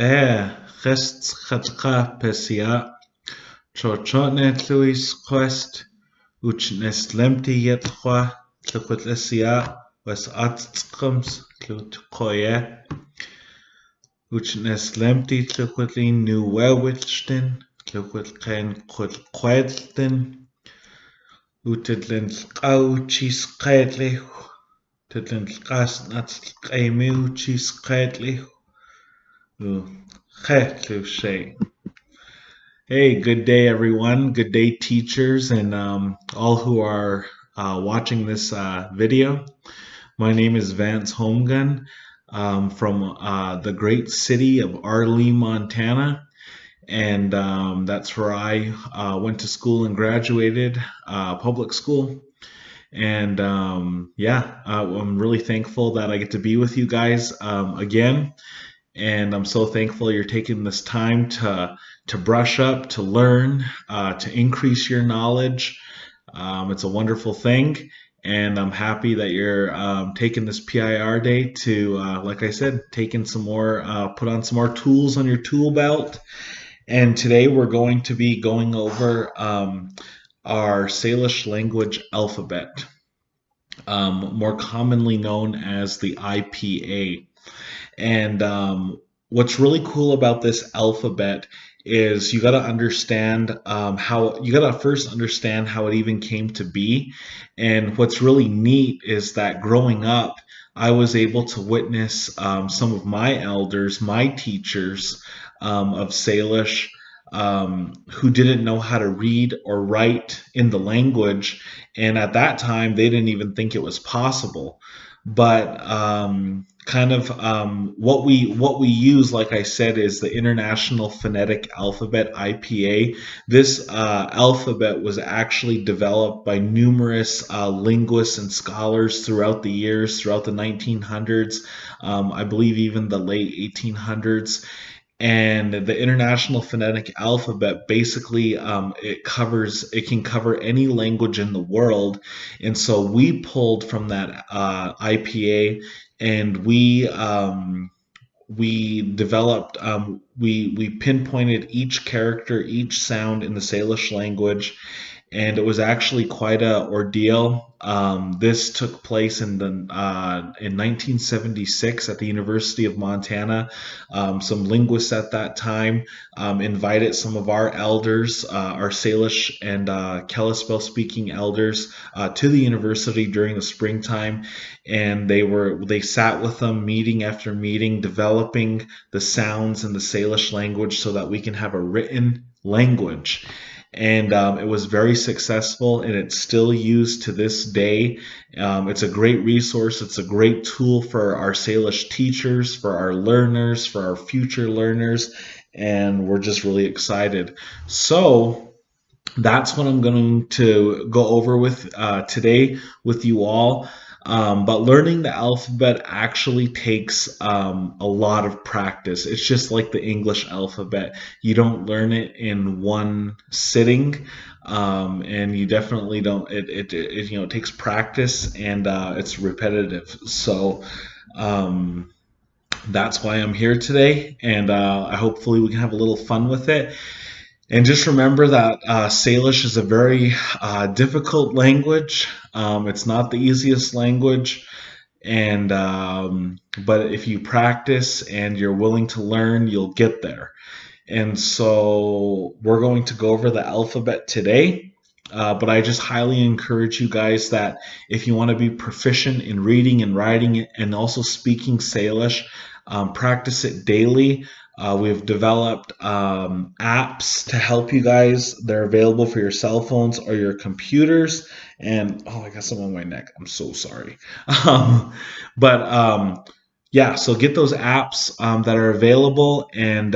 Gest chatka pesia chochone Louis quest uchnes lemti yetqua tlukutlesia was atskums klutkoye uchnes lemti tlukutlin nu wewilstin tlukutken kutkwedlin utidlin qau chis qedli tidlin qas nats qemu chis qedli Hey, good day, everyone. Good day, teachers, and all who are watching this video. My name is Vance Homegun from the great city of Arlee, Montana, and that's where I went to school and graduated public school. And I'm really thankful that I get to be with you guys again. And I'm so thankful you're taking this time to brush up, to learn, to increase your knowledge. It's a wonderful thing, and I'm happy that you're taking this PIR day to, like I said, taking some more, put on some more tools on your tool belt. And today we're going to be going over our Salish language alphabet, more commonly known as the IPA. And what's really cool about this alphabet is you got to understand you got to first understand how it even came to be. And what's really neat is that growing up, I was able to witness some of my elders, my teachers of Salish, who didn't know how to read or write in the language. And at that time, they didn't even think it was possible. But what we use, like I said, is the International Phonetic Alphabet (IPA). This alphabet was actually developed by numerous linguists and scholars throughout the years, throughout the 1900s, I believe even the late 1800s. And the International Phonetic Alphabet basically it can cover any language in the world, and so we pulled from that IPA, and we developed we pinpointed each character, each sound in the Salish language, and it was actually quite a ordeal. This took place in 1976 at the University of Montana. Some linguists at that time invited some of our elders, our Salish and Kalispel speaking elders, to the university during the springtime, and they sat with them meeting after meeting, developing the sounds in the Salish language so that we can have a written language. And it was very successful, and it's still used to this day. It's a great resource. It's a great tool for our Salish teachers, for our learners, for our future learners, and we're just really excited. So that's what I'm going to go over with today with you all. But learning the alphabet actually takes a lot of practice. It's just like the English alphabet. You don't learn it in one sitting, and you definitely don't. It takes practice, and it's repetitive. So. That's why I'm here today, and hopefully we can have a little fun with it. And just remember that Salish is a very difficult language. It's not the easiest language, and but if you practice and you're willing to learn, you'll get there. And so we're going to go over the alphabet today. But I just highly encourage you guys that if you want to be proficient in reading and writing and also speaking Salish, practice it daily. We've developed apps to help you guys. They're available for your cell phones or your computers. And oh, I got some on my neck. I'm so sorry. But yeah, so get those apps that are available, and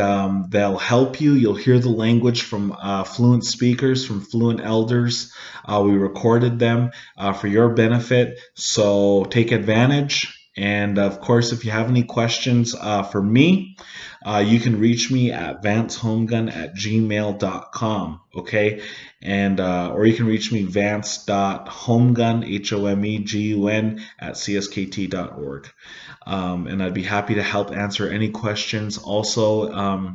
they'll help you. You'll hear the language from fluent speakers, from fluent elders. We recorded them for your benefit, so take advantage. And of course, if you have any questions for me, you can reach me at vancehomegun@gmail.com. Okay. And, or you can reach me vance.homegun, HOMEGUN, at cskt.org. And I'd be happy to help answer any questions. Also,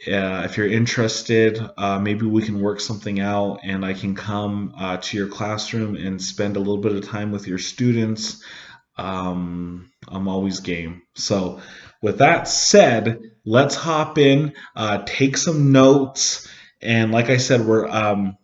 if you're interested, maybe we can work something out and I can come to your classroom and spend a little bit of time with your students. I'm always game. So, with that said, let's hop in, take some notes, and like I said, you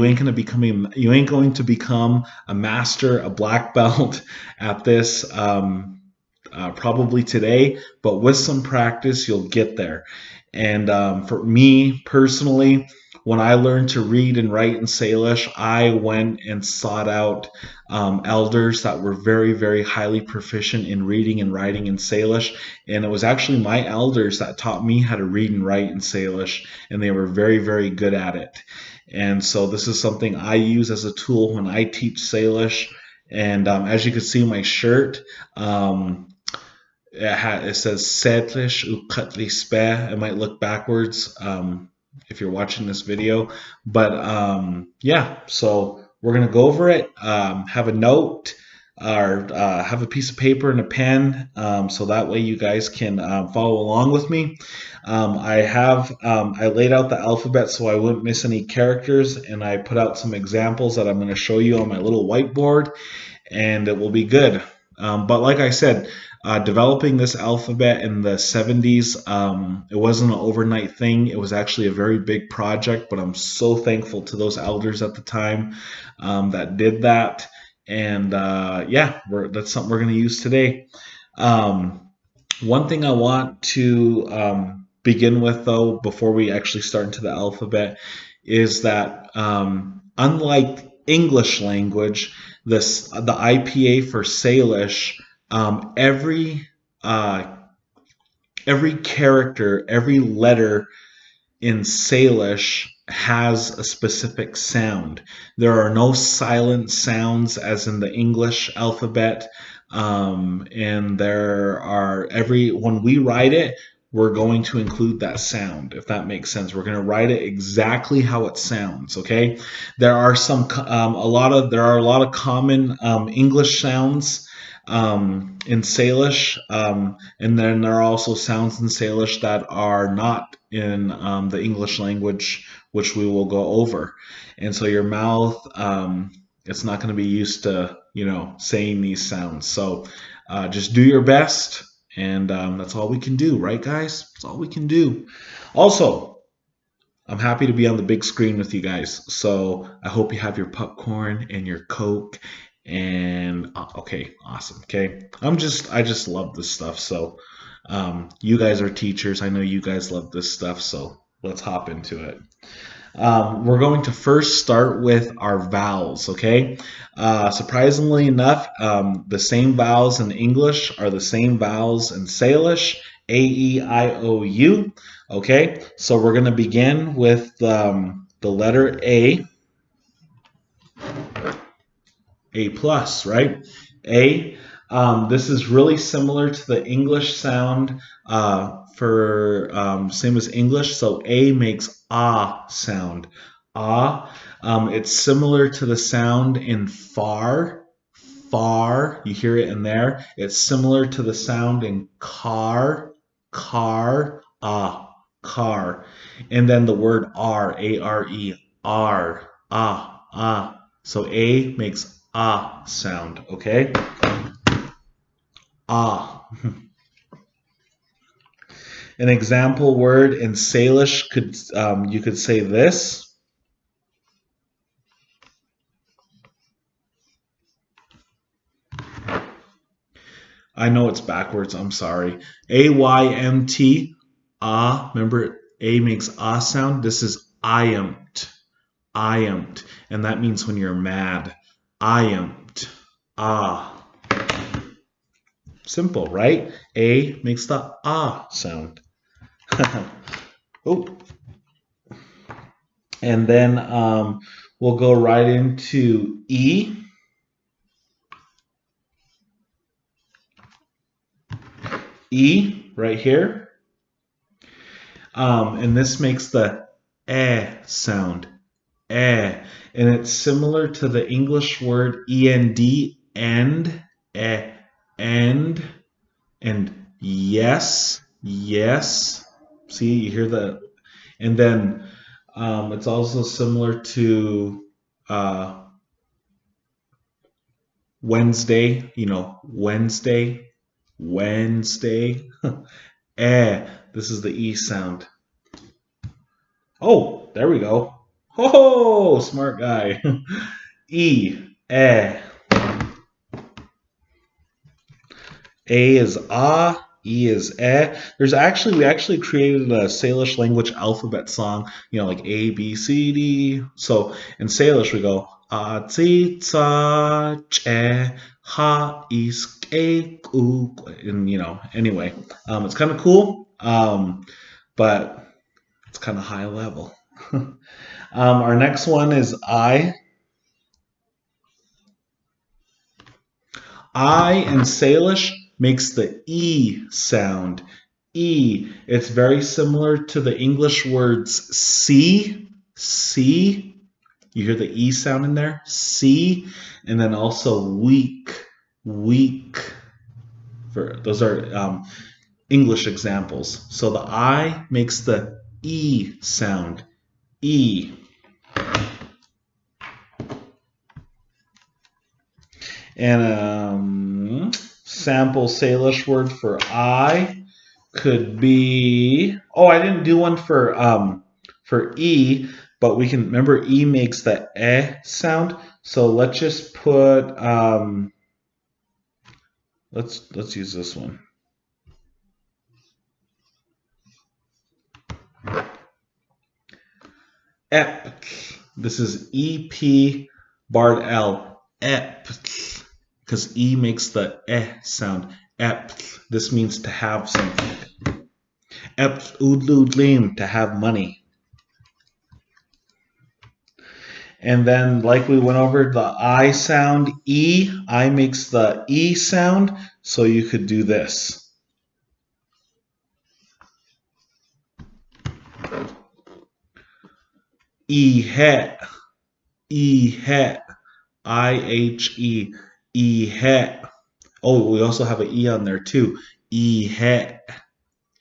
ain't going to become a master, a black belt at this. Probably today, but with some practice, you'll get there. And for me personally, when I learned to read and write in Salish, I went and sought out elders that were very, very highly proficient in reading and writing in Salish. And it was actually my elders that taught me how to read and write in Salish, and they were very, very good at it. And so this is something I use as a tool when I teach Salish. And as you can see, my shirt, it says Salish Ukatlispe. It might look backwards if you're watching this video. But yeah, so we're going to go over it. Have a note or have a piece of paper and a pen so that way you guys can follow along with me. I laid out the alphabet so I wouldn't miss any characters, and I put out some examples that I'm going to show you on my little whiteboard, and it will be good. But like I said, developing this alphabet in the 70s, it wasn't an overnight thing. It was actually a very big project, but I'm so thankful to those elders at the time that did that. And yeah, that's something we're going to use today. One thing I want to begin with, though, before we actually start into the alphabet, is that unlike English language, the IPA for Salish, every character, every letter in Salish has a specific sound. There are no silent sounds as in the English alphabet. And there are when we write it, we're going to include that sound, if that makes sense. We're going to write it exactly how it sounds. Okay. There are there are a lot of common English sounds in Salish, and then there are also sounds in Salish that are not in the English language, which we will go over. And so your mouth, it's not going to be used to, saying these sounds. So just do your best, and that's all we can do, right, guys? That's all we can do. Also, I'm happy to be on the big screen with you guys. So I hope you have your popcorn and your Coke. And okay, awesome. Okay, I just love this stuff. So you guys are teachers. I know you guys love this stuff. So let's hop into it. We're going to first start with our vowels, okay? Surprisingly enough, the same vowels in English are the same vowels in Salish, A, E, I, O, U, okay? So we're going to begin with the letter A plus, right? A. This is really similar to the English sound for same as English. So A makes ah sound. Ah. It's similar to the sound in far. Far. You hear it in there. It's similar to the sound in car. Car. Ah. Car. And then the word R. A-R-E. R. Ah. Ah. So A makes ah sound, okay? Ah. An example word in Salish you could say this. I know it's backwards. I'm sorry. A-Y-M-T. Ah. Remember, A makes ah sound. This is I-amt. I-amt. And that means when you're mad. I-amt. Ah. Simple, right? A makes the ah sound. Oh. And then we'll go right into E. E right here. And this makes the eh sound. Eh. And it's similar to the English word end, eh, end, and yes, yes. See, you hear the, and then it's also similar to uh, Wednesday, Wednesday, Wednesday. Eh, this is the E sound. Oh, there we go. Oh, smart guy. E, eh. A is ah, E is eh. We actually created a Salish language alphabet song, like A, B, C, D. So in Salish we go a, tsi, tsa, che, ha, is, ke, ku, and anyway, it's kind of cool, but it's kind of high level. Our next one is I. I in Salish makes the E sound. E. It's very similar to the English words see, see. You hear the E sound in there? See. And then also weak, weak. Those are English examples. So the I makes the E sound. E. And sample Salish word for I could be, oh, I didn't do one for E, but we can remember E makes the eh sound. So let's just put let's use this one. Ep. This is EP barred L. Ep. Because E makes the eh sound. Ep. This means to have something. Ep udludlim, to have money. And then, like we went over the I sound, E, I makes the E sound, so you could do this. E-het, E-het, I-H-E, E-het. Oh, we also have an E on there too. E-het,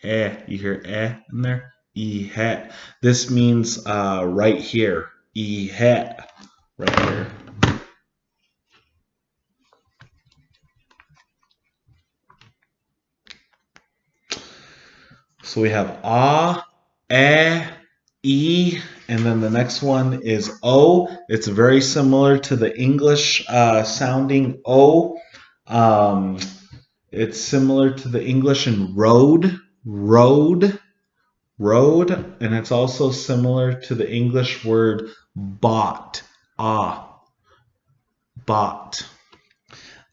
eh, you hear eh in there? E-het. This means right here. E-het, right here. So we have ah, eh, E, and then the next one is O. It's very similar to the English sounding O. It's similar to the English in road, road, road, and it's also similar to the English word bought, bought.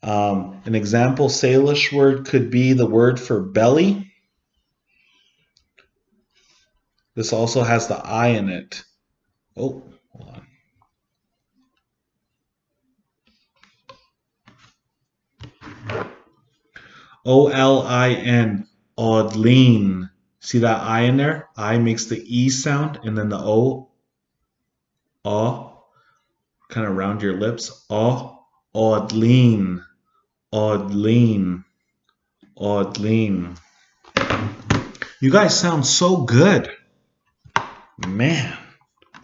An example Salish word could be the word for belly. This also has the I in it. Oh, hold on. O-L-I-N, Odlin. See that I in there? I makes the E sound, and then the O, kind of round your lips. Odlin, Odlin, Odlin. You guys sound so good. Man.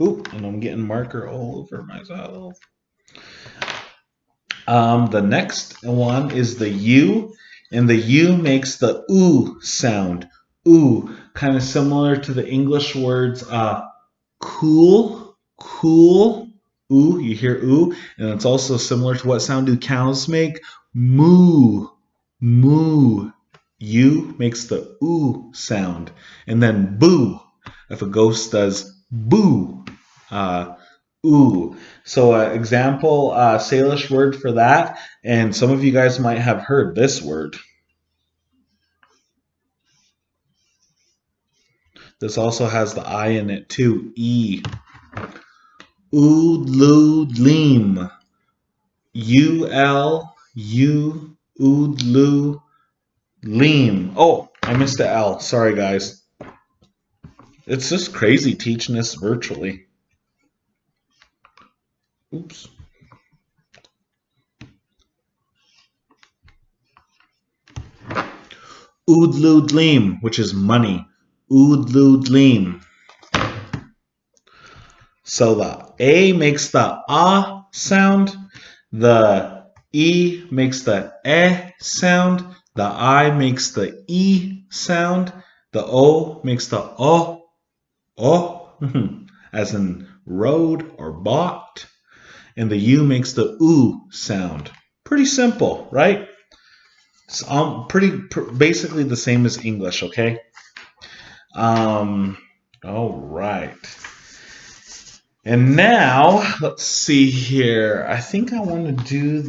Oop, and I'm getting marker all over myself. The next one is the U, and the U makes the oo sound. Ooh, kind of similar to the English words cool, cool. Ooh, you hear ooh, and it's also similar to what sound do cows make? Moo, moo. U makes the ooh sound, and then boo. If a ghost does boo, ooh. So, example Salish word for that, and some of you guys might have heard this word. This also has the I in it too. E. Udludlim. U-L-U, Udlu, Lean. Oh, I missed the L. Sorry, guys. It's just crazy teaching this virtually. Oops. Oodloodleem, which is money. Oodloodleem. So the A makes the ah sound, the E makes the eh sound, the I makes the E sound, the O makes the oh, as in road or bought, and the U makes the oo sound. Pretty simple, right? It's basically the same as English, okay? All right. And now, let's see here. I think I want to do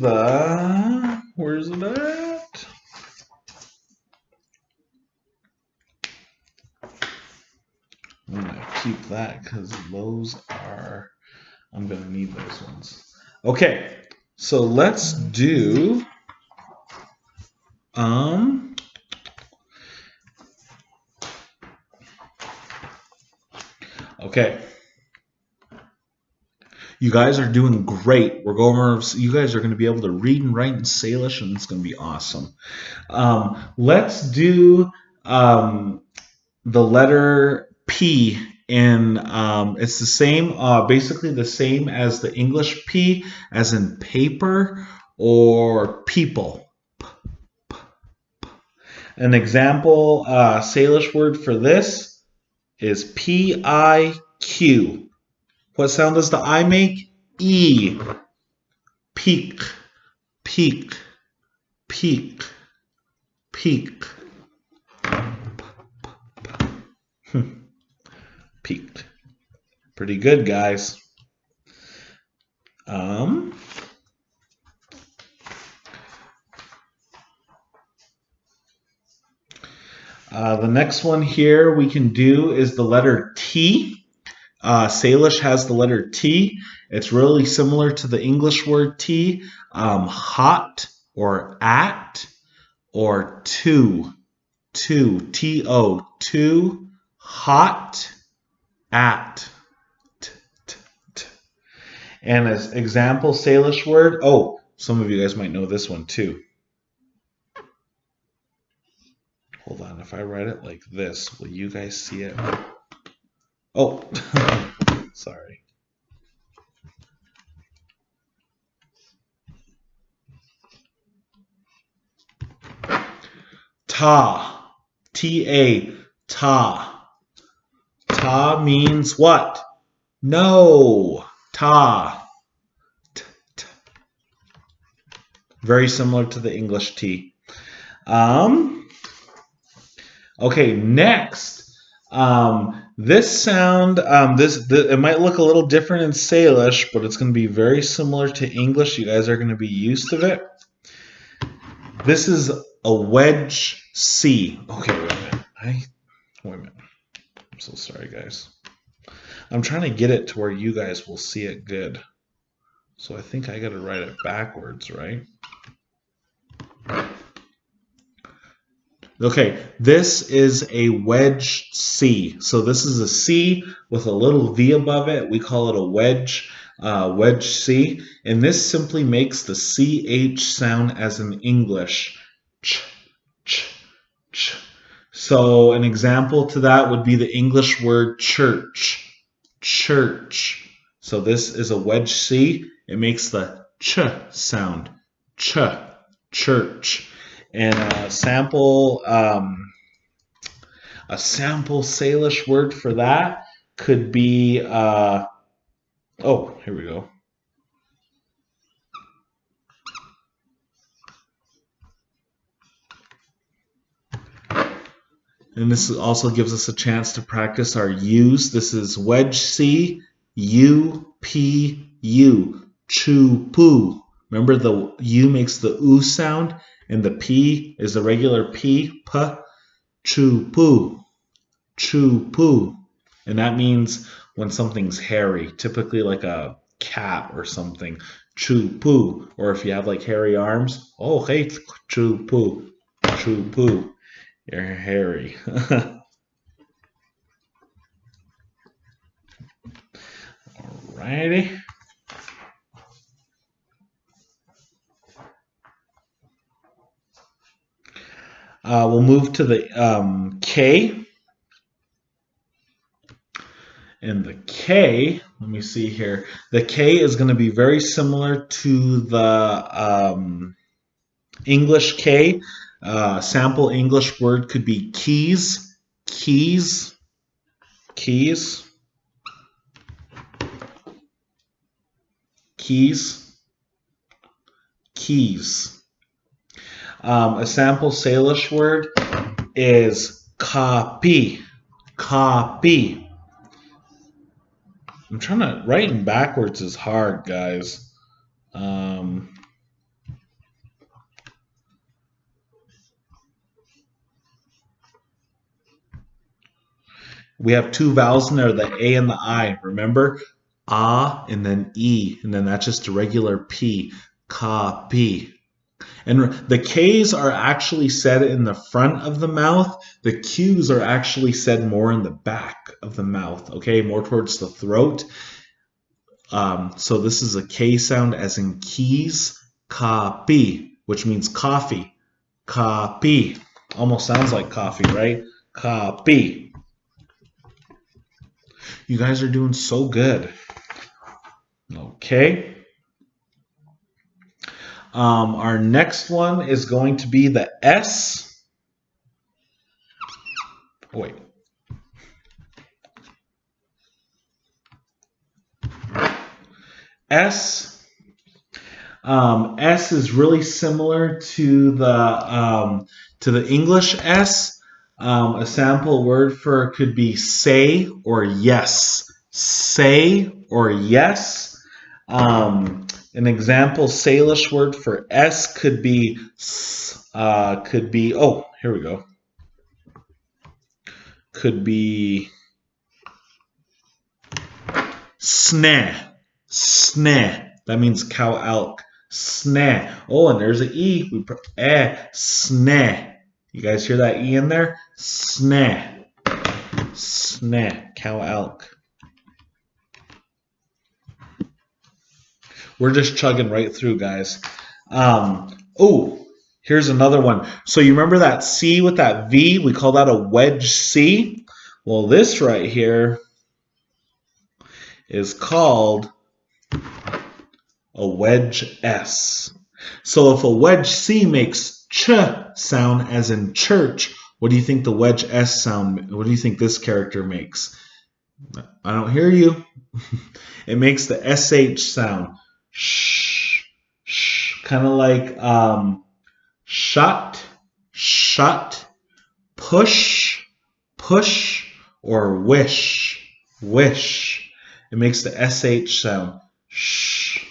where's it at? I'm going to keep that because I'm going to need those ones. Okay, so let's do, okay. You guys are doing great. We're going over, you guys are going to be able to read and write in Salish, and it's going to be awesome. Let's do the letter P in, it's the same, basically the same as the English P, as in paper or people. An example Salish word for this is P-I-Q. What sound does the I make? E. Peak, peak, peak, peak. Peaked. Pretty good, guys. The next one here we can do is the letter T. Salish has the letter T. It's really similar to the English word T. Hot or at or to. T-O. To. Hot. At. And as example Salish word, oh, some of you guys might know this one too. Hold on, if I write it like this, will you guys see it? Oh, sorry. Ta, T-A, ta. Ta means what? No, ta. Very similar to the English T. Okay, next. This sound, it might look a little different in Salish, but it's going to be very similar to English. You guys are going to be used to it. This is a wedge C. Okay, wait a minute. Wait a minute. I'm so sorry, guys. I'm trying to get it to where you guys will see it good. So I think I got to write it backwards, right? Okay, this is a wedge C. So this is a C with a little V above it. We call it a wedge C. And this simply makes the CH sound as in English. Ch, ch, ch. So an example to that would be the English word church. Church. So this is a wedge C. It makes the ch sound. Ch, church. And a sample Salish word for that could be oh, here we go. And this also gives us a chance to practice our U's. This is wedge C, U, P, U, chu, poo. Remember the U makes the oo sound, and the P is the regular P, p, chu, poo, chu, poo. And that means when something's hairy, typically like a cat or something, chu, poo. Or if you have like hairy arms, oh, hey, chu, poo. True poo. You're hairy. Alrighty. We'll move to the K. And the K, let me see here. The K is going to be very similar to the English K. Sample English word could be keys, keys, keys, keys, keys. A sample Salish word is copy, copy. I'm trying to, writing backwards is hard, guys. We have two vowels in there, the A and the I. Remember? Ah and then E, and then that's just a regular P. Copy. And the K's are actually said in the front of the mouth. The Q's are actually said more in the back of the mouth, okay? More towards the throat. So this is a K sound as in keys. Copy, which means coffee. Copy. Almost sounds like coffee, right? Copy. You guys are doing so good. Okay. Our next one is going to be the S. Oh, wait. S. S is really similar to the English S. A sample word for it could be say or yes. Say or yes. An example Salish word for S could be oh, here we go. Could be sneh. Sneh. That means cow elk. Sneh. Oh, and there's an E. We put sneh. You guys hear that E in there? Sneh. Sneh. Cow elk. We're just chugging right through, guys. Oh, here's another one. So you remember that C with that V? We call that a wedge C. Well, this right here is called a wedge S. So if a wedge C makes ch sound as in church, what do you think the wedge S sound, what do you think this character makes? I don't hear you. It makes the SH sound. Shh, shh, kind of like shut, shut, push, push, or wish, wish. It makes the SH sound. Shh.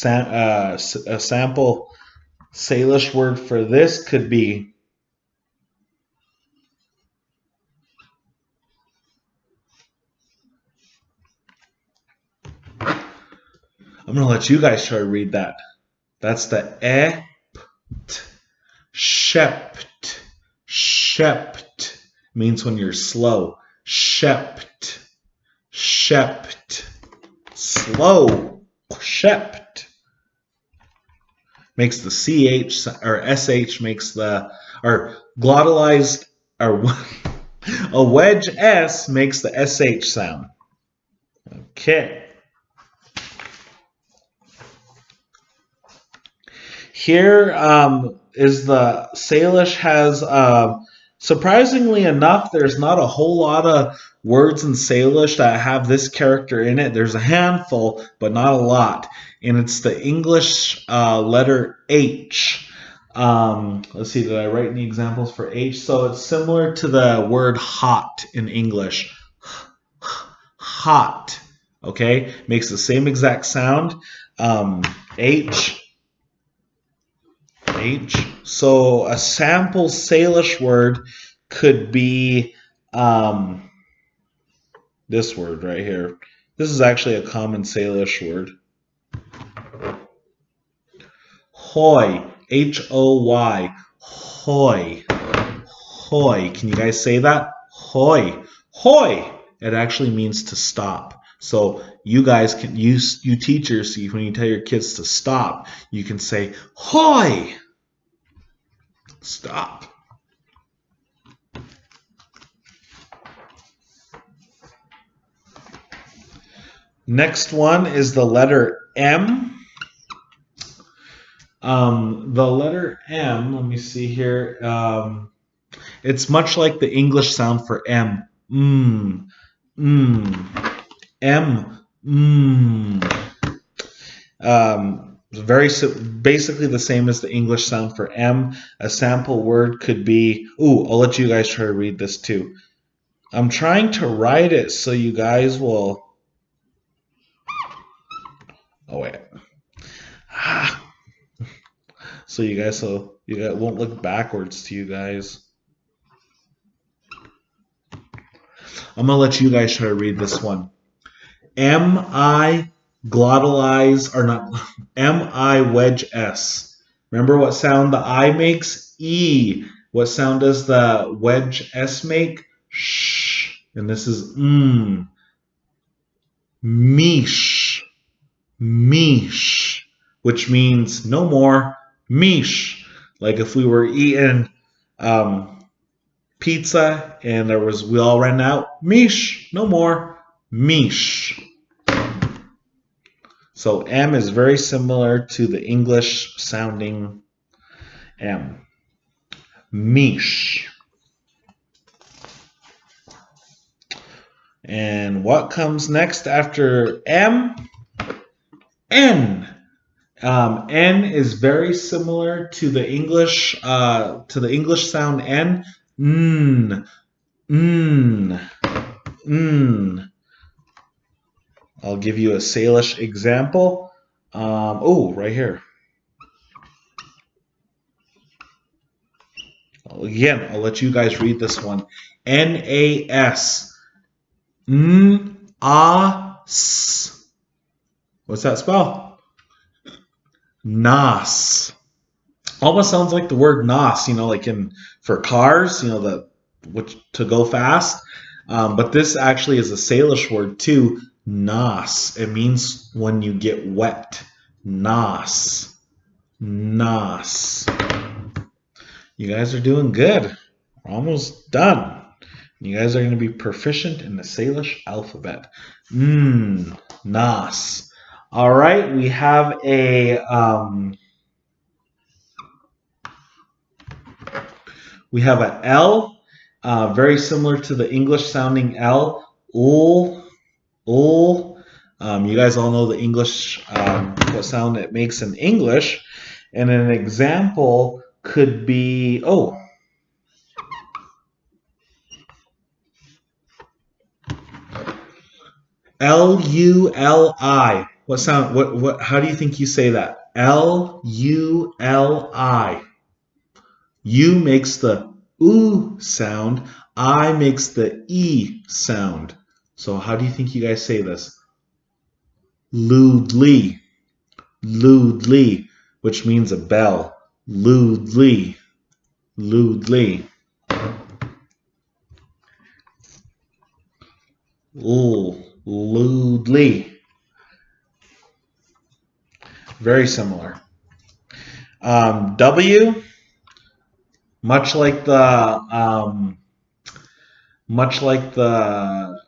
A sample Salish word for this could be I'm going to let you guys try to read that. That's the shept. Shept means when you're slow. Shept. Shept. Slow. Shept. Makes the CH or SH makes the, or glottalized, or a wedge S makes the SH sound. Okay. Here is the Salish has, surprisingly enough, there's not a whole lot of words in Salish that have this character in it. There's a handful, but not a lot. And it's the English letter H. Let's see, did I write any examples for H? So it's similar to the word hot in English. Hot. Okay? Makes the same exact sound. H. H. So a sample Salish word could be this word right here. This is actually a common Salish word. Hoy. Hoy. Hoy. Hoy. Can you guys say that? Hoy. Hoy. It actually means to stop. So you guys can use, you teachers, when you tell your kids to stop, you can say hoy. Stop. Next one is the letter M. The letter M, let me see here. It's much like the English sound for M. Mm, mm, M. Mm. Very basically the same as the English sound for M. A sample word could be. Ooh, I'll let you guys try to read this too. I'm trying to write it so you guys will. Oh wait. So you guys won't look backwards to you guys. I'm gonna let you guys try to read this one. M-I glottalize, or not, M-I wedge S. Remember what sound the I makes? E. What sound does the wedge S make? Shh. And this is Mish. Mish. Which means no more. Mish. Like if we were eating pizza and we all ran out. Mish. No more. Mish. So M is very similar to the English sounding M. Mish. And what comes next after M? N. N is very similar to the English sound N. N. N. N. I'll give you a Salish example. Right here. Again, I'll let you guys read this one. N-A-S. N-A-S. What's that spell? Nas. Almost sounds like the word nos, like for cars, which to go fast. But this actually is a Salish word too. Nos. It means when you get wet. Nos. Nos. You guys are doing good. We're almost done. You guys are going to be proficient in the Salish alphabet. Nas. All right, we have a L, very similar to the English sounding L. Ul. You guys all know the English, what sound it makes in English. And an example could be, L-U-L-I. What sound? What? How do you think you say that? L-U-L-I. U makes the oo sound. I makes the e sound. So how do you think you guys say this? Lewdly. Lewdly, which means a bell. Lewdly. Lewdly. Lewdly. Very similar. W, much like the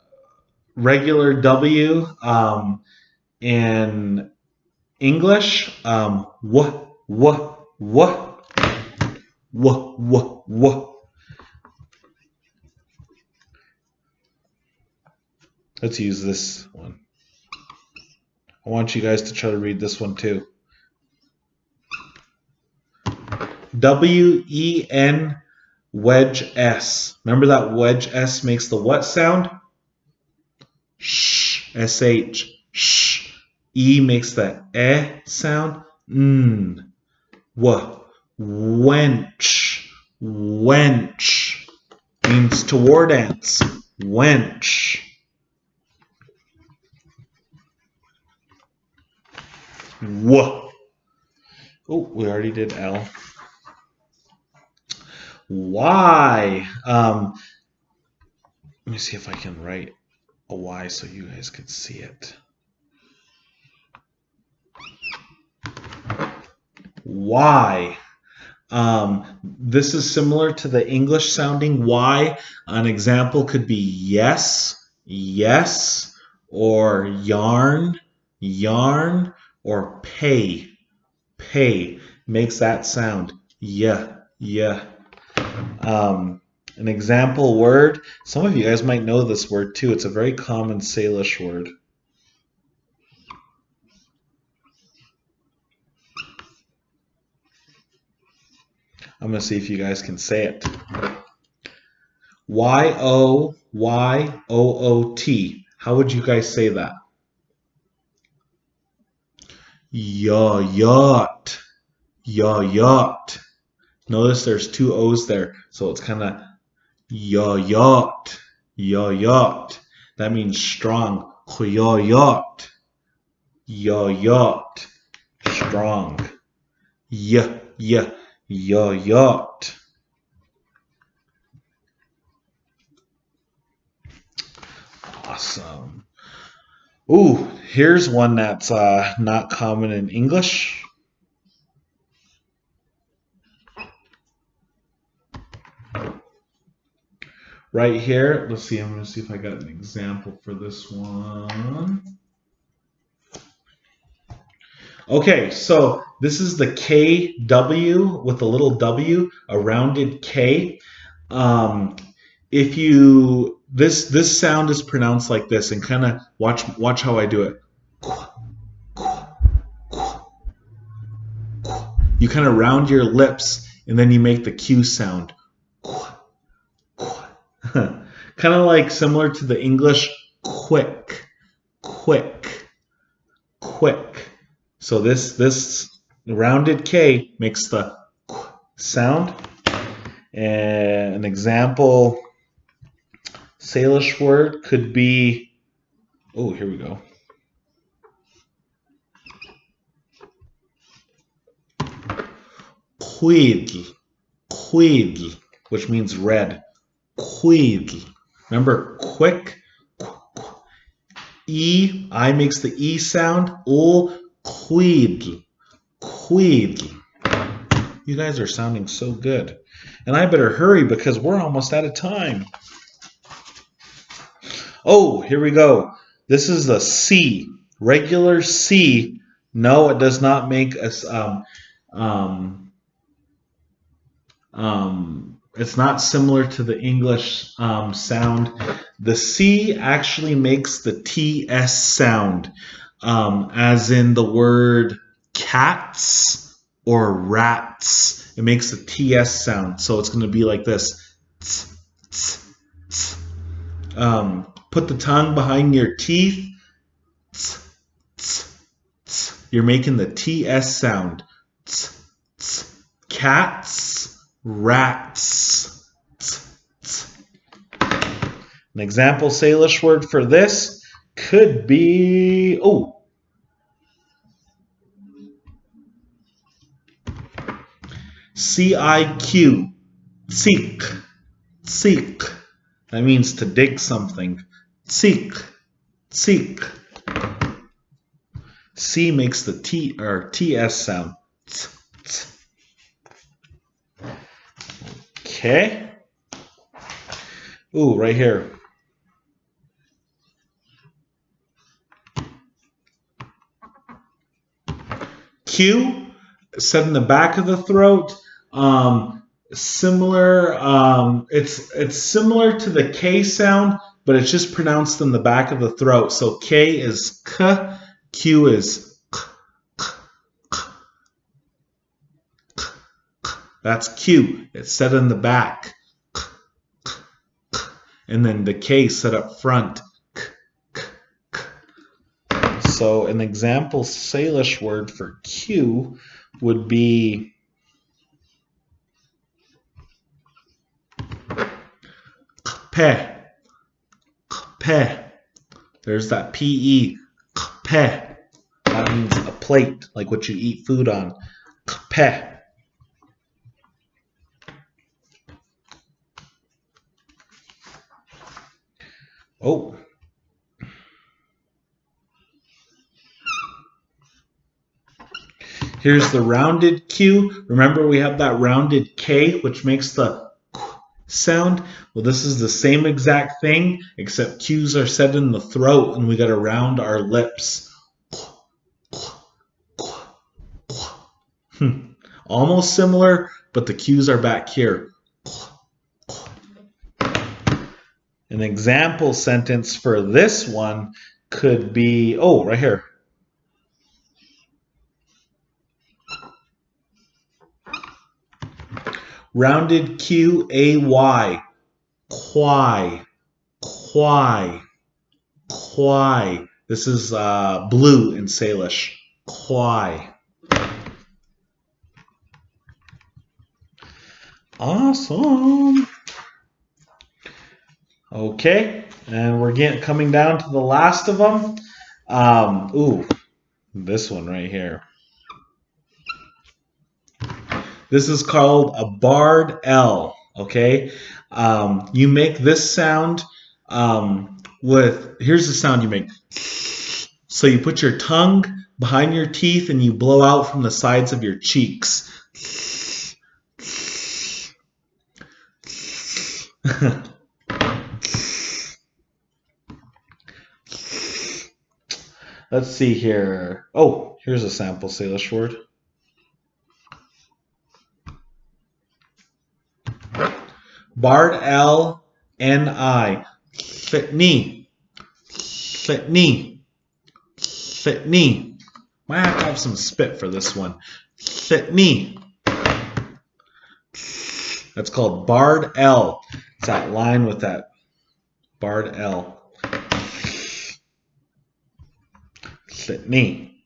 regular W in English, what, what. Let's use this one. I want you guys to try to read this one too. W-E-N wedge S. Remember that wedge S makes the what sound? Shh. S-H. Shh. E makes the eh sound. W. Wench. Wench. Means to war dance. Wench. W. Oh, we already did L. Y. Let me see if I can write a Y so you guys can see it. Y. This is similar to the English sounding Y. An example could be yes, yes, or yarn, yarn, or pay, pay. Makes that sound. Yeah, yeah. An example word. Some of you guys might know this word too. It's a very common Salish word. I'm going to see if you guys can say it. Yoyoot. How would you guys say that? Yacht. Yacht. Notice there's two O's there. So it's kind of yacht. Yacht. That means strong. Yacht. Yacht. Strong. Yacht. Awesome. Ooh, here's one that's not common in English. Right here, let's see, I'm going to see if I got an example for this one. Okay, so this is the KW with a little W, a rounded K. If you this sound is pronounced like this, and kind of watch how I do it. You kind of round your lips, and then you make the Q sound. Kind of like similar to the English quick, quick, quick. So this rounded K makes the sound. And an example Salish word could be, oh, here we go. Quidl, quidl, which means red. Quidl. Remember, quick. I makes the E sound. Quidl. Quidl. You guys are sounding so good. And I better hurry because we're almost out of time. Oh, here we go. This is the C. Regular C. No, it does not make us. It's not similar to the English sound. The C actually makes the TS sound, as in the word cats or rats. It makes the TS sound. So it's going to be like this. Tss, tss, tss. Put the tongue behind your teeth. Tss, tss, tss. You're making the TS sound. Tss, tss. Cats, rats. Tss, tss. An example Salish word for this could be, CIQ. Seek. Seek. That means to dig something. Seek. Seek. C makes the T or TS sound. Okay. Ooh, right here. Q, set in the back of the throat. Similar. It's similar to the K sound, but it's just pronounced in the back of the throat. So K is K, Q is K, K, K, K, K. That's Q. It's set in the back. K, K, K. And then the K set up front. K, K, K. So an example Salish word for Q would be pe. Pe. There's that PE. Pe. That means a plate, like what you eat food on. Pe. Oh, here's the rounded Q. Remember we have that rounded K, which makes the sound. Well, this is the same exact thing, except Q's are set in the throat and we got to round our lips. Almost similar, but the Q's are back here. An example sentence for this one could be, oh, right here. Rounded Q-A-Y. Quay. Quay. Quay. This is blue in Salish. Quay. Awesome. Okay, and we're coming down to the last of them. This one right here. This is called a barred L. Okay, you make this sound here's the sound you make. So you put your tongue behind your teeth and you blow out from the sides of your cheeks. Let's see here. Oh, here's a sample Salish word. Barred L N I. Fitney. Fitney. Fitney. Might have to have some spit for this one. Fitney. That's called barred L. It's that line with that barred L. Fitney.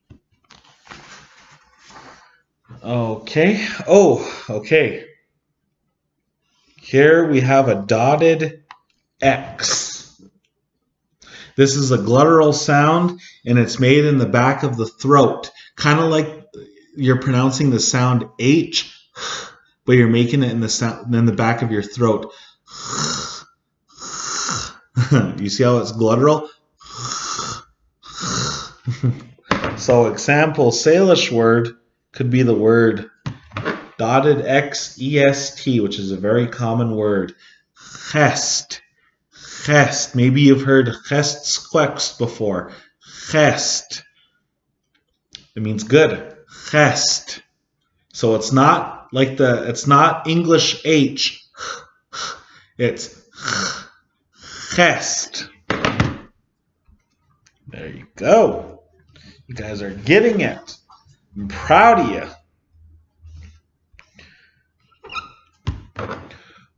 Okay. Oh, okay. Here we have a dotted X. This is a glottal sound, and it's made in the back of the throat. Kind of like you're pronouncing the sound H, but you're making it in the back of your throat. You see how it's glottal? So example Salish word could be the word dotted X E-S-T, which is a very common word. Gest. Gest. Maybe you've heard gestsquext before. Gest. It means good. Gest. So it's not like it's not English H. It's gest. There you go. You guys are getting it. I'm proud of you.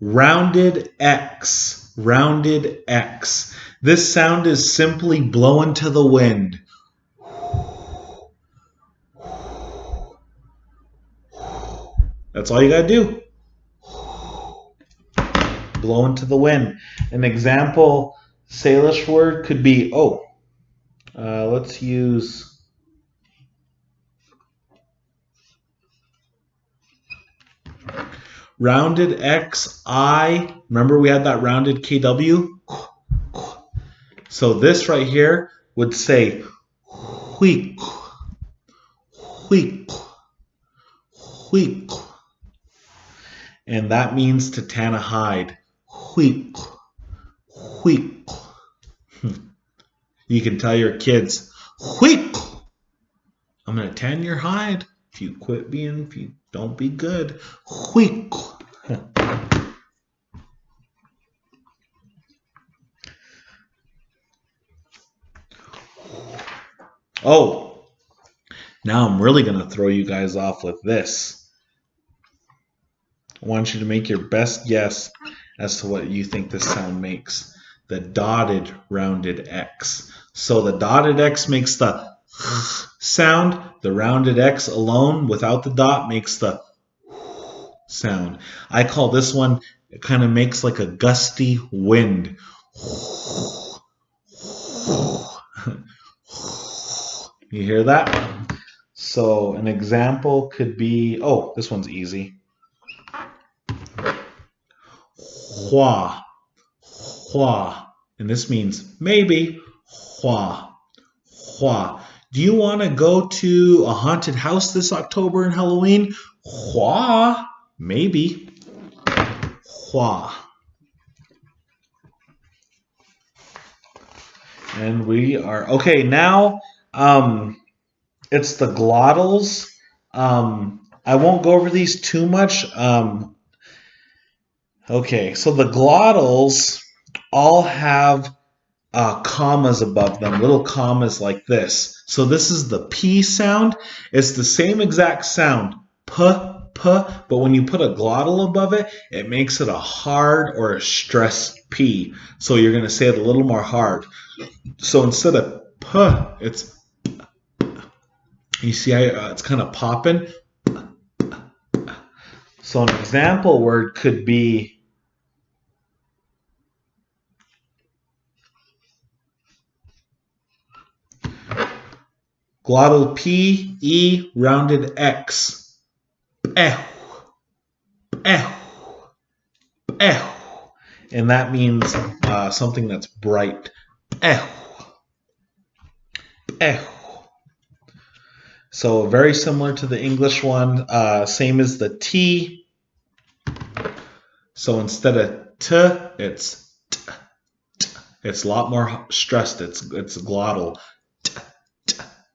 Rounded X. Rounded X. This sound is simply blowing to the wind. That's all you gotta do. Blowing to the wind. An example Salish word could be, let's use rounded X, I. Remember we had that rounded KW? So this right here would say huik, huik, huik. And that means to tan a hide. Huik, huik. You can tell your kids, huik, I'm going to tan your hide if you don't be good. Huik. Oh, now I'm really going to throw you guys off with this. I want you to make your best guess as to what you think this sound makes. The dotted rounded X. So the dotted X makes the sound. The rounded X alone without the dot makes the sound. I call this one, it kind of makes like a gusty wind. You hear that? So an example could be, this one's easy. Hua. Hua and this means maybe. Hua, hua. Do you want to go to a haunted house this October and Halloween? Hua, maybe. Hua. And we are okay now. It's the glottals. I won't go over these too much. Okay, so the glottals all have commas above them, little commas like this. So this is the P sound. It's the same exact sound, P, P, but when you put a glottal above it, it makes it a hard or a stressed P. So you're going to say it a little more hard. So instead of P, it's, you see how it's kind of popping? So an example word could be glottal P, E, rounded X. Eh, eh, eh. And that means something that's bright. Eh, eh. So very similar to the English one, same as the T. So instead of T, it's T, T. It's a lot more stressed. It's glottal. T, T,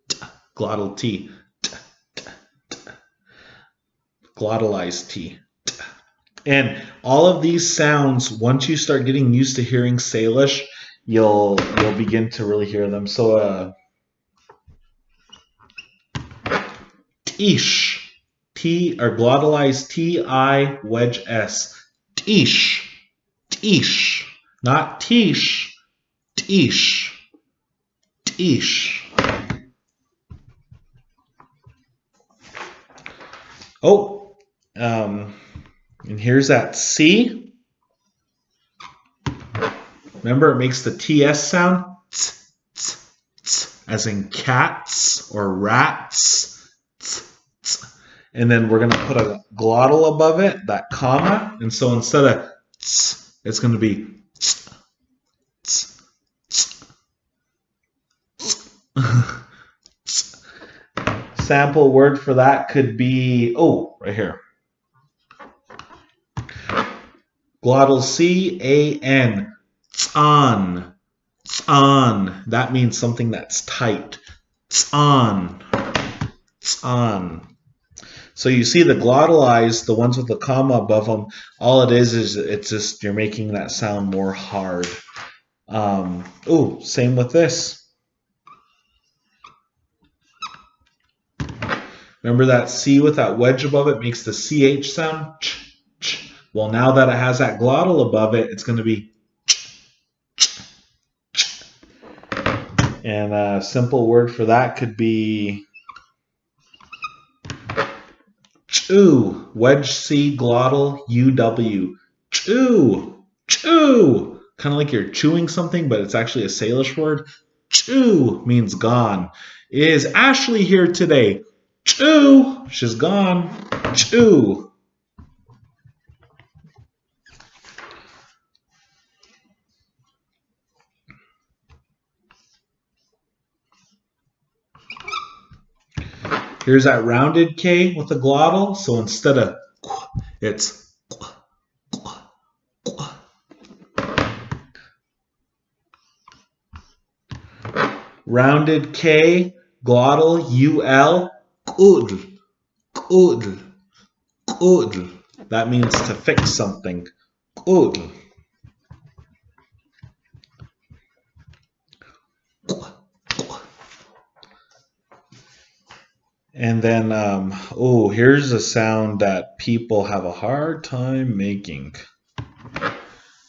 T. Glottal T. T, T, T. Glottalized T. T. And all of these sounds, once you start getting used to hearing Salish, you'll begin to really hear them. So Tish, T or glottalized T-I wedge S. Tish, tish, not tish, tish, tish. Oh, and here's that C. Remember, it makes the TS sound, tss, tss, tss, as in cats or rats. Tss, tss. And then we're going to put a glottal above it, that comma. And so instead of tss, it's going to be tss, tss, tss, tss. Sample word for that could be, oh, right here. Glottal C-A-N. Tsan. Tsan. That means something that's tight. Tsan. Tsan. So you see the glottalized, the ones with the comma above them, all it is it's just you're making that sound more hard. Same with this. Remember that C with that wedge above it makes the CH sound? Ch, ch. Well, now that it has that glottal above it, it's going to be ch, ch, ch. And a simple word for that could be chew. Wedge C glottal UW. Chew. Chew. Kind of like you're chewing something, but it's actually a Salish word. Chew means gone. Is Ashley here today? Chew. She's gone. Chew. Here's that rounded K with a glottal. So instead of it's rounded K, glottal UL, good, good, good. That means to fix something. Good. And then, here's a sound that people have a hard time making.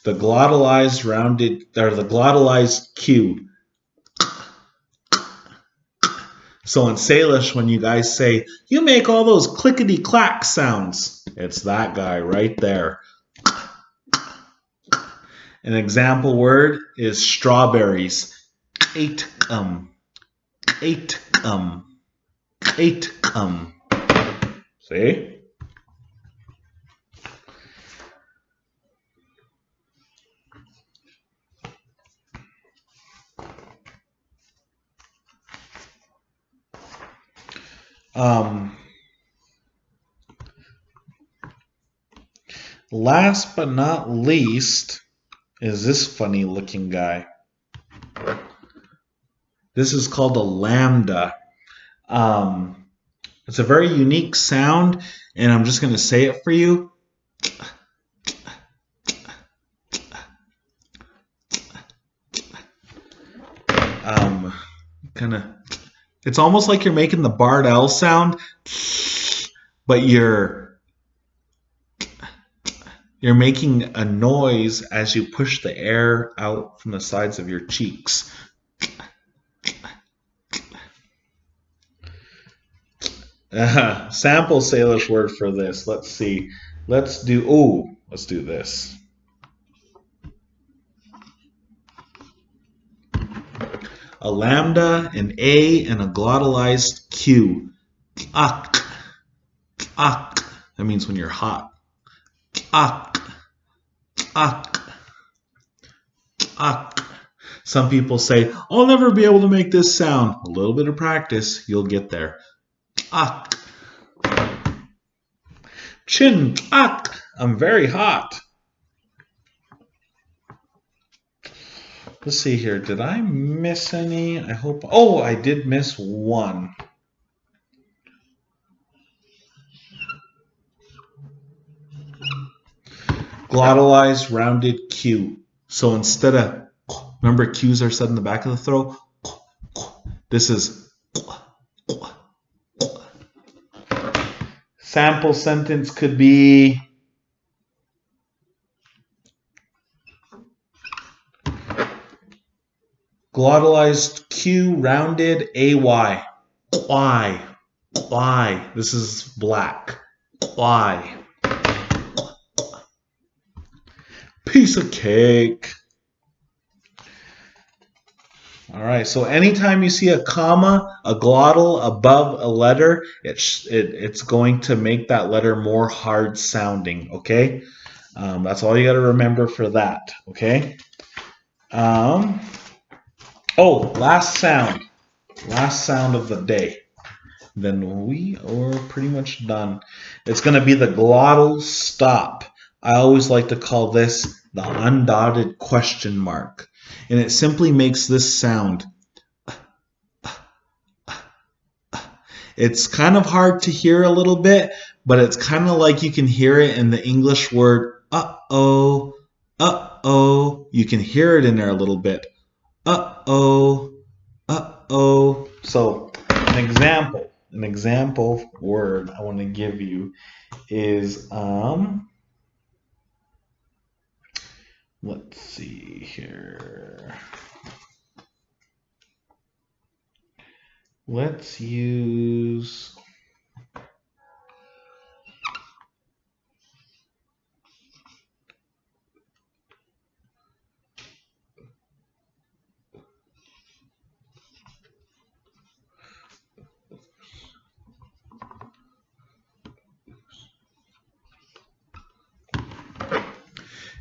The glottalized rounded, or the glottalized Q. So in Salish, when you guys say, you make all those clickety-clack sounds, it's that guy right there. An example word is strawberries. Eitkum. Eitkum. Eitkum. See? Um, Last but not least is this funny looking guy. This is called a lambda. Um, it's a very unique sound, and I'm just going to say it for you. Kind of, it's almost like you're making the Bard L sound, but you're making a noise as you push the air out from the sides of your cheeks. Sample Salish word for this. Let's see. Let's do this. A lambda, an A, and a glottalized Q. Ak, ak. That means when you're hot. Ak, ak, ak. Some people say, I'll never be able to make this sound. A little bit of practice, you'll get there. Ak. Chin, ak. I'm very hot. Let's see here. Did I miss any? I hope. Oh, I did miss one. Glottalized rounded Q. So instead of, remember Q's are said in the back of the throat? This is. Sample sentence could be, glottalized Q, rounded AY. Why? Why? This is black. Why? Piece of cake. All right, so anytime you see a comma, a glottal above a letter, it's going to make that letter more hard sounding, okay? That's all you got to remember for that, okay? Last sound of the day. Then we are pretty much done. It's going to be the glottal stop. I always like to call this the undotted question mark. And it simply makes this sound. It's kind of hard to hear a little bit, but it's kind of like you can hear it in the English word uh-oh, uh-oh. You can hear it in there a little bit. Uh-oh, uh-oh. So an example word I want to give you is let's see here. Let's use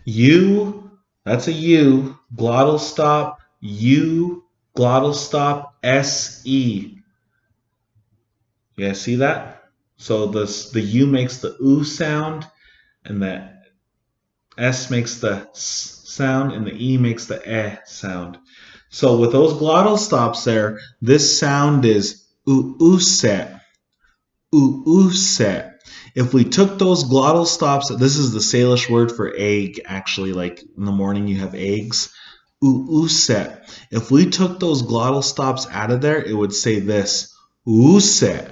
U, that's a U, glottal stop, U, glottal stop, SE. You guys see that? So the U makes the oo sound, and the S makes the S sound, and the E makes the eh sound. So with those glottal stops there, this sound is set, set. If we took those glottal stops, this is the Salish word for egg, actually, like in the morning you have eggs. Set. If we took those glottal stops out of there, it would say this. Set.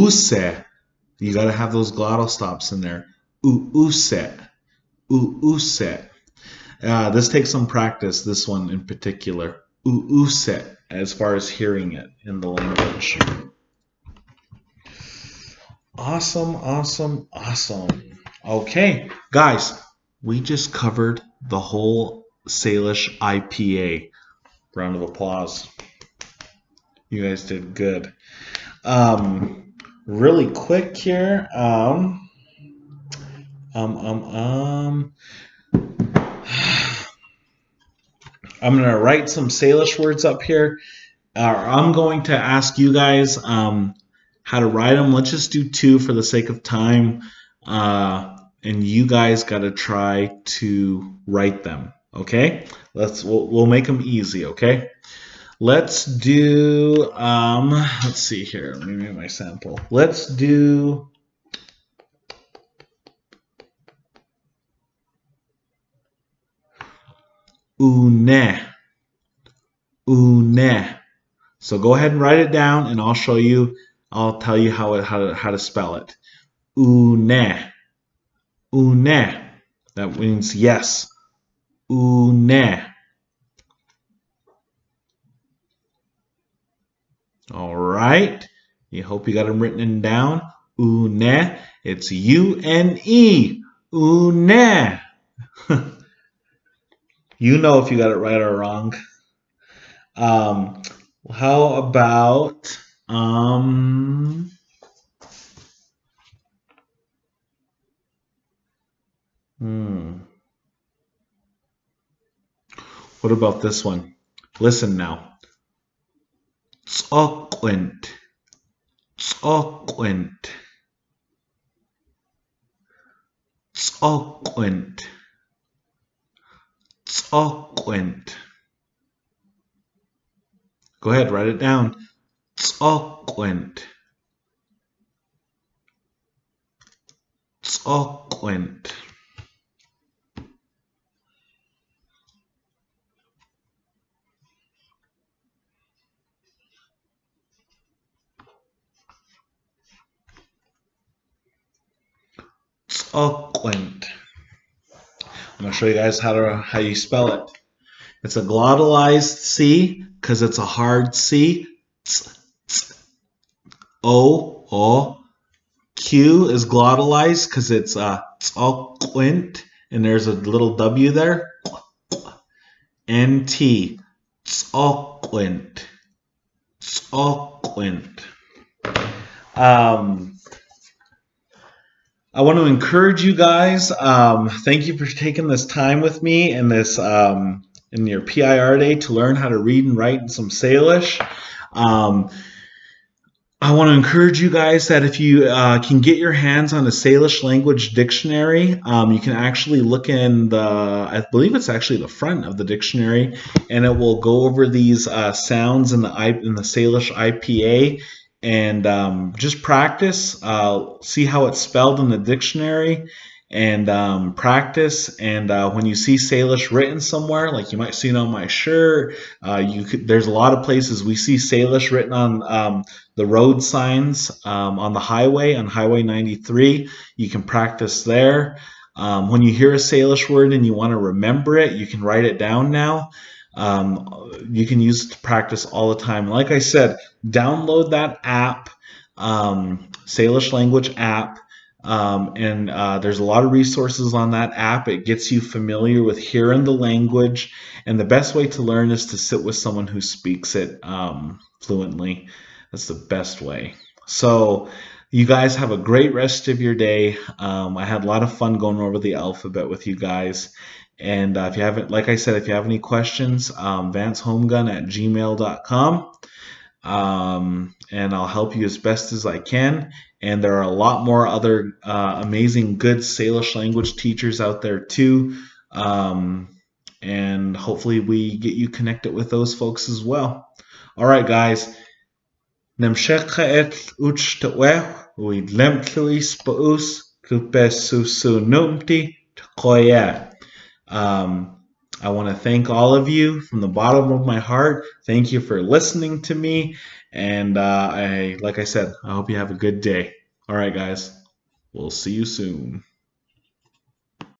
Set. You got to have those glottal stops in there. Set. Set. This takes some practice, this one in particular. Set, as far as hearing it in the language. Awesome, awesome, awesome. Okay, guys, we just covered the whole Salish IPA. Round of applause. You guys did good. Really quick here. I'm gonna write some Salish words up here. I'm going to ask you guys how to write them. Let's just do two for the sake of time. And you guys got to try to write them. Okay? We'll make them easy. Okay? Let's do. Let's see here. Let me make my sample. Let's do. Une. Une. So go ahead and write it down, and I'll show you. I'll tell you how to spell it. Une. Une. That means yes. Une. All right. You hope you got them written down. Une. It's U-N-E. Une. You know if you got it right or wrong. Um, how about what about this one? Listen now. ጾቁንት ጾቁንት ጾቁንት ጾቁንት. Go ahead, write it down. ጾቁንት ጾቁንት. ጾቁንት. I'm going to show you guys how you spell it. It's a glottalized C because it's a hard C. O. Q is glottalized because it's ጾቁንት, and there's a little W there. NT. ጾቁንት. ጾቁንት. I want to encourage you guys. Thank you for taking this time with me in this in your PIR day to learn how to read and write in some Salish. I want to encourage you guys that if you can get your hands on a Salish language dictionary, you can actually look in I believe it's actually the front of the dictionary, and it will go over these sounds in the Salish IPA. And just practice, see how it's spelled in the dictionary, and practice. And when you see Salish written somewhere, like you might see it on my shirt, there's a lot of places we see Salish written on the road signs on the highway, on Highway 93. You can practice there. When you hear a Salish word and you want to remember it, you can write it down now. You can use it to practice all the time. Like I said, download that app, Salish language app, and there's a lot of resources on that app. It gets you familiar with hearing the language, and the best way to learn is to sit with someone who speaks it fluently. That's the best way. So you guys have a great rest of your day. I had a lot of fun going over the alphabet with you guys. And if you haven't, like I said, if you have any questions, vancehomegun@gmail.com. And I'll help you as best as I can. And there are a lot more other amazing, good Salish language teachers out there too. And hopefully we get you connected with those folks as well. All right, guys. נמשיך כעת ותשתואך וידלמתלויס באוס כלפסוסונומתי תקויה. I want to thank all of you from the bottom of my heart. Thank you for listening to me. And like I said, I hope you have a good day. All right, guys. We'll see you soon.